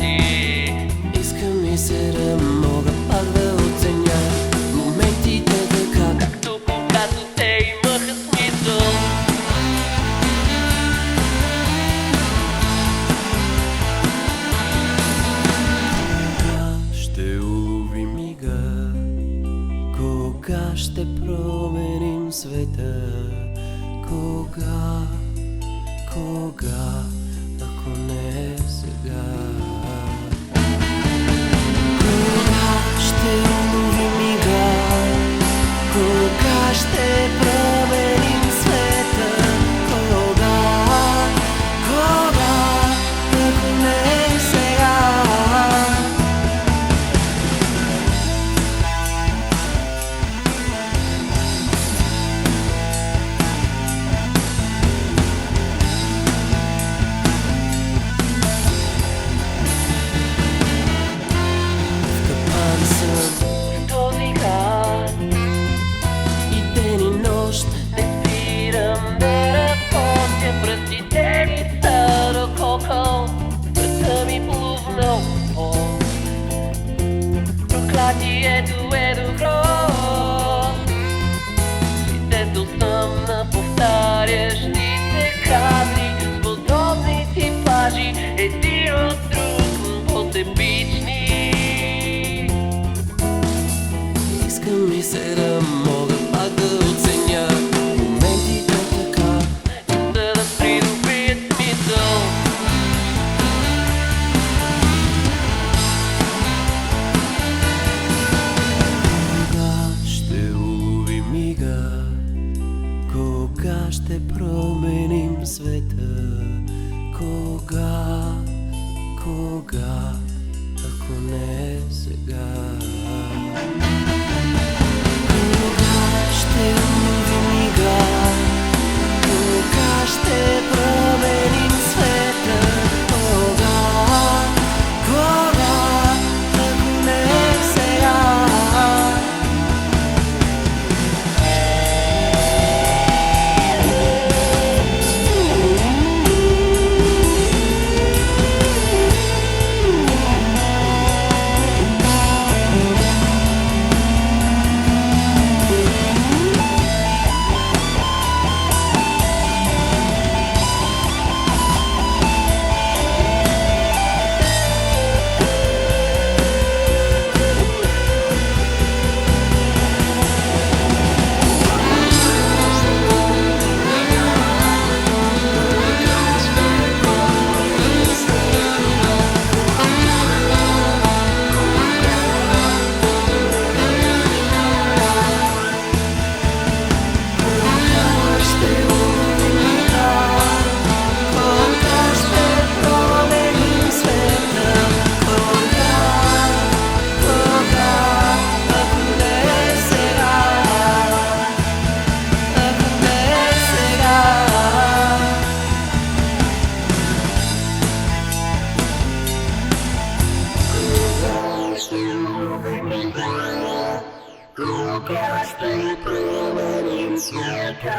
си. Иска ми се да мога пак да оценя моментите така, Както когато те имаха смисъл. Кога ще улови мига, кога ще променим света? Кога, ако не сега? Кога ще улови мига, кога ще променим света? Кога, ако не сега? Този град И ден и нощ не спирам да работя, пръстите ми са до кокъл, пръста ми плувнал по проклятието е добро. Свидетел съм на повтарящите кадри с подобни типажи, един от друг по-типични. иска ми се да мога пак да оценя моментите така, За да придобият смисъл. кога ще улови мига, кога ще променим света? Кога, ако не сега? Кога ще улови мига, кога ще променим света? Кога, ако не сега? Кога ще променим света?